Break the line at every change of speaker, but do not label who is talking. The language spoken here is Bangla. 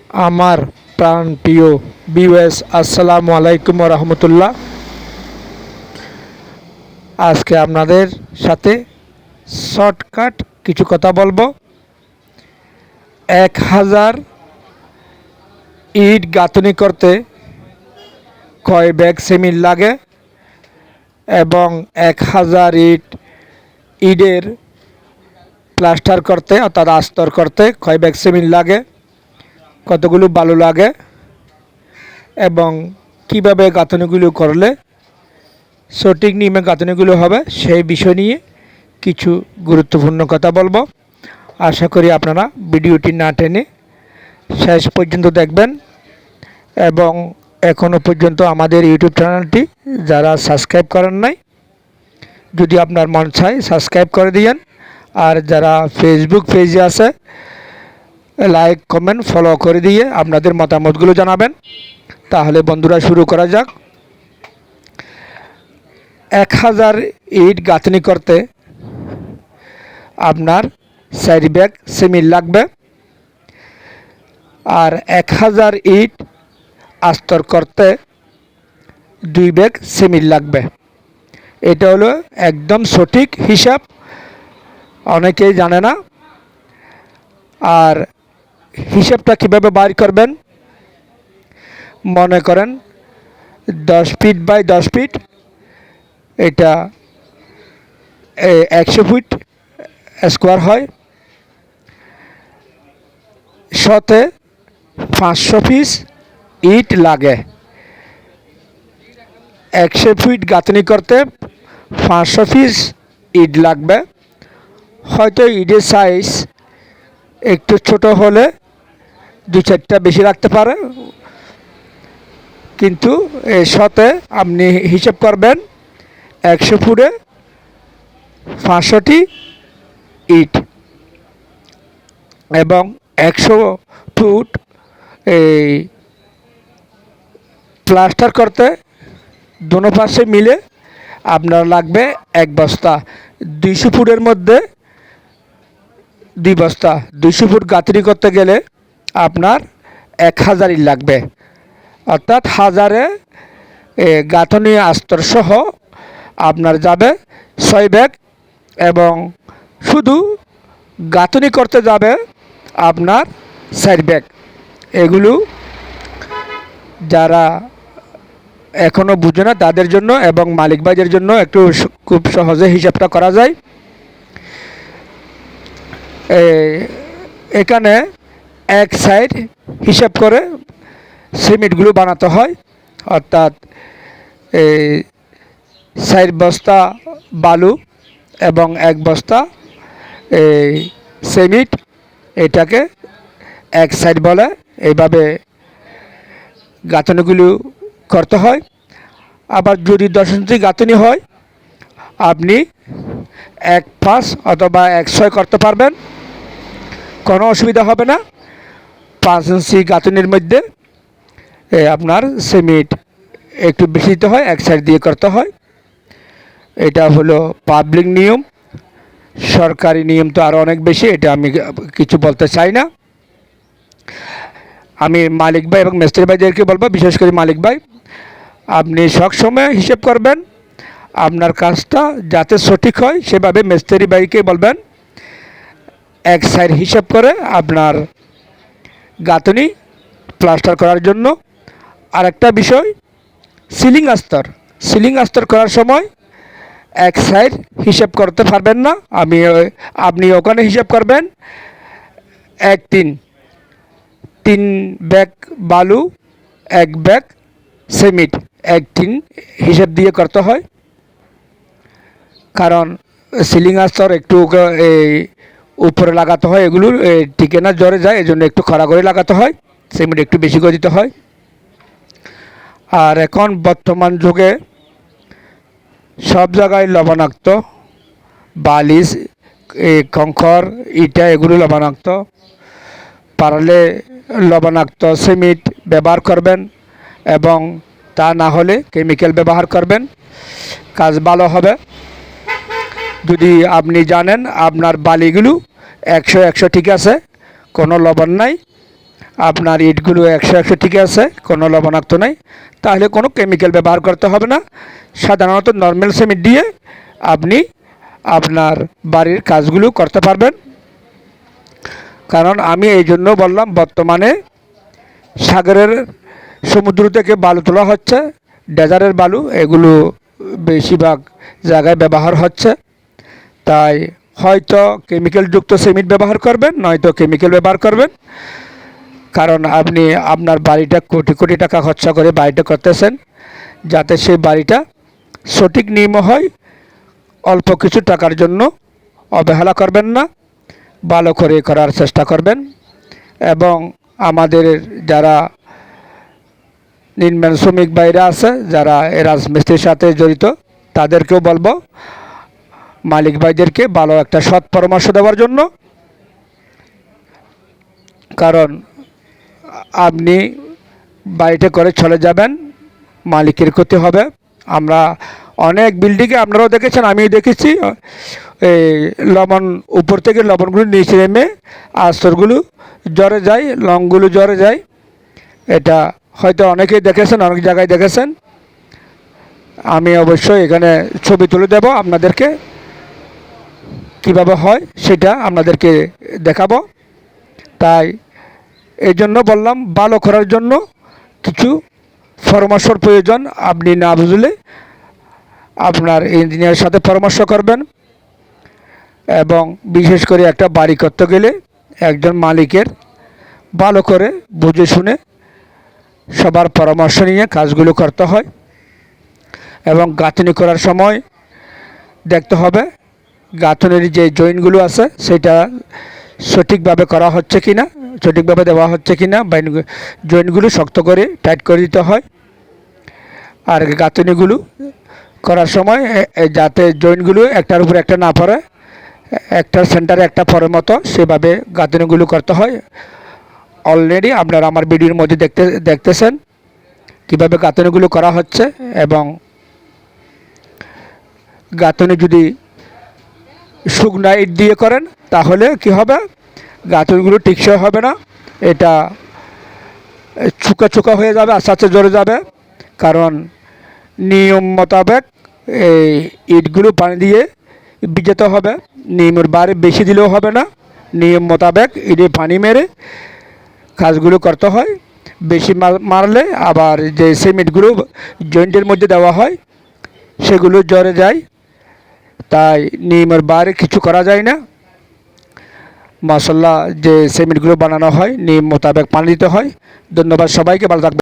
আমার প্রাণ প্রিয় ভিউয়ার্স, আসসালামু আলাইকুম রহমতুল্লাহ। আজকে আপনাদের সাথে শর্টকাট কিছু কথা বলবো। 1000 ইট গাঁথনি করতে কয় ব্যাগ সিমেন্ট লাগে এবং 1000 ইটের প্লাস্টার করতে অর্থাৎ আস্তর করতে কয় ব্যাগ সিমেন্ট লাগে, কতগুলো বালু লাগে এবং কিভাবে গাঁথনিগুলো করলে সঠিক নিয়মে গাঁথনিগুলো হবে সেই বিষয় নিয়ে কিছু গুরুত্বপূর্ণ কথা বলবো। আশা করি আপনারা ভিডিওটি না টেনে শেষ পর্যন্ত দেখবেন এবং এখনও পর্যন্ত আমাদের ইউটিউব চ্যানেলটি যারা সাবস্ক্রাইব করেন নাই, যদি আপনার মন চায় সাবস্ক্রাইব করে দিয়েন। আর যারা ফেসবুক পেজে আছে লাইক কমেন্ট ফলো করে দিয়ে আপনাদের মতামতগুলো জানাবেন। তাহলে বন্ধুরা শুরু করা যাক। 1000 ইট গাঁথনি করতে আপনার 4 ব্যাগ সিমেন্ট লাগবে আর 1000 ইট আস্তর করতে 2 ব্যাগ সিমেন্ট লাগবে। এটা হলো একদম সঠিক হিসাব, অনেকেই জানে না। আর হিসাবটা কিভাবে বার করবেন, মনে করেন 10 ফিট বাই 10 ফিট, এটা 100 ফিট স্কোয়ার হয়। শতে 500 পিস ইট লাগে। 100 ফিট গাঁথনি করতে 500 পিস ইট লাগবে। হয়তো ইটের সাইজ একটু ছোট হলে 2-4টা বেশি রাখতে পারে, কিন্তু এর সাথে আপনি হিসাব করবেন 100 ফুটে 500টি ইট এবং 100 ফুট এই প্লাস্টার করতে দোনো পাশে মিলে আপনার লাগবে 1 বস্তা। 200 ফুটের মধ্যে 2 বস্তা। 200 ফুট গাঁথনি করতে গেলে আপনার 1000 ইট লাগবে, অর্থাৎ 1000-এ গাঁথনি আস্তর সহ আপনার যাবে 6 ব্যাগ এবং শুধু গাঁথনি করতে যাবে আপনার 4 ব্যাগ। এগুলো যারা এখনও বুঝে না তাদের জন্য এবং মালিক ভাইদের জন্য একটু খুব সহজে হিসাবটা করা যায়। এখানে এক সাইড হিসাব করে সিমেন্টগুলো বানাতে হয়, অর্থাৎ 4 বস্তা বালু এবং 1 বস্তা সিমেন্ট, এটাকে এক সাইড বলে। এইভাবে গাঁথনিগুলো করতে হয়। আবার যদি 10 ইঞ্চি গাঁথনি হয় আপনি 1.5 অথবা 1.6 করতে পারবেন, কোনো অসুবিধা হবে না। 5 ইঞ্চি গাঁথনির মধ্যে আপনার সিমেন্ট একটু বেশি দিতে হয়, এক সাইড দিয়ে করতে হয়। এটা হলো পাবলিক নিয়ম, সরকারি নিয়ম তো আরও অনেক বেশি, এটা আমি কিছু বলতে চাই না। আমি মালিক ভাই এবং মিস্ত্রি ভাইদেরকে বলবো, বিশেষ করে মালিক ভাই, আপনি সবসময় হিসেব করবেন আপনার কাজটা যাতে সঠিক হয়, সেভাবে মিস্ত্রি ভাইকে বলবেন এক সাইড হিসাব করে আপনার গাঁথনি প্লাস্টার করার জন্য। আরেকটা বিষয়, সিলিং আস্তর করার সময় এক সাইড হিসাব করতে পারবেন না। আপনি ওখানে হিসাব করবেন 3 ব্যাগ বালু 1 ব্যাগ সিমেন্ট, 1-3 হিসাব দিয়ে করতে হয়। কারণ সিলিং আস্তর একটু এই উপরে লাগাতে হয়, এগুলো টিকে না, জ্বরে যায়, এই জন্য একটু খরা করে লাগাতে হয়, সিমেন্ট একটু বেশি করে দিতে হয়। আর এখন বর্তমান যুগে সব জায়গায় লবণাক্ত বালিশ, কংকর, ইটা, এগুলো লবণাক্ত। পারলে লবণাক্ত সিমেন্ট ব্যবহার করবেন এবং তা না হলে কেমিক্যাল ব্যবহার করবেন, কাজ ভালো হবে। যদি আপনি জানেন আপনার বালিগুলো 100 ঠিক আছে, কোনো লবণ নাই, আপনার ইটগুলো 100 ঠিক আছে, কোনো লবণাক্ত নেই, তাহলে কোনো কেমিক্যাল ব্যবহার করতে হবে না। সাধারণত নর্মাল সিমেন্ট দিয়ে আপনি আপনার বাড়ির কাজগুলো করতে পারবেন। কারণ আমি এই জন্য বললাম, বর্তমানে সাগরের সমুদ্র থেকে বালু তোলা হচ্ছে, ডেজার্টের বালু, এগুলো বেশিরভাগ জায়গায় ব্যবহার হচ্ছে। তাই হয়তো কেমিক্যালযুক্ত সিমেন্ট ব্যবহার করবেন, নয়তো কেমিক্যাল ব্যবহার করবেন। কারণ আপনি আপনার বাড়িটা কোটি কোটি টাকা খরচা করে বাড়িটা করতেছেন, যাতে সেই বাড়িটা সঠিক নিয়ম হয়। অল্প কিছু টাকার জন্য অবহেলা করবেন না, ভালো করে করার চেষ্টা করবেন। এবং আমাদের যারা নির্মাণ শ্রমিক ভাইরা আছে, যারা এই রাজমিস্ত্রির সাথে জড়িত, তাদেরকেও বলবো মালিক ভাইদেরকে ভালো একটা সৎ পরামর্শ দেওয়ার জন্য। কারণ আপনি বাড়িটা করে চলে যাবেন, মালিকের ক্ষতি হবে। আমরা অনেক বিল্ডিংয়ে, আপনারাও দেখেছেন, আমিও দেখেছি, এই লবণ উপর থেকে লবণগুলো নিচে নেমে আস্তরগুলো জ্বরে যায়, লংগুলো জ্বরে যায়। এটা হয়তো অনেকেই দেখেছেন, অনেক জায়গায় দেখেছেন। আমি অবশ্যই এখানে ছবি তুলে দেব আপনাদেরকে, কিভাবে হয় সেটা আপনাদেরকে দেখাবো। তাই এই জন্য বললাম, ভালো করার জন্য কিছু পরামর্শর প্রয়োজন। আপনি না বুঝলে আপনার ইঞ্জিনিয়ারের সাথে পরামর্শ করবেন। এবং বিশেষ করে একটা বাড়ি করতে গেলে একজন মালিকের ভালো করে বুঝে শুনে সবার পরামর্শ নিয়ে কাজগুলো করতে হয়। এবং গাঁথনি করার সময় দেখতে হবে গাঁথনির যে জয়েন্টগুলো আছে সেটা সঠিকভাবে করা হচ্ছে কি না, সঠিকভাবে দেওয়া হচ্ছে কি না। জয়েন্টগুলো শক্ত করে টাইট করে দিতে হয়। আর গাঁথনিগুলো করার সময় যাতে জয়েন্টগুলো একটার উপর একটা না পড়ে, একটার সেন্টারে একটা পরের মতো, সেভাবে গাঁথনিগুলো করতে হয়। অলরেডি আপনারা আমার ভিডিওর মধ্যে দেখতেছেন কীভাবে গাঁথনিগুলো করা হচ্ছে। এবং গাঁথনি যদি শুকনা ইট দিয়ে করেন তাহলে কি হবে, গাঁথনিগুলো টিকসই হবে না, এটা চুকা চুকা হয়ে যাবে, আস্তে আস্তে জ্বরে যাবে। কারণ নিয়ম মোতাবেক এই ইটগুলো পানি দিয়ে ভিজাতে হবে, নিয়মের বাইরে বেশি দিলেও হবে না। নিয়ম মোতাবেক ইটে পানি মেরে কাজগুলো করতে হয়। বেশি মারলে আবার যে সিমেন্টগুলো জয়েন্টের মধ্যে দেওয়া হয় সেগুলো জ্বরে যায়। তাই নিয়মের বাইরে কিছু করা যায় না। মাশাআল্লাহ, যে সিমেন্টগুলো বানানো হয় নিয়ম মোতাবেক পানি দিতে হয়। ধন্যবাদ সবাইকে, ভালো থাকবেন।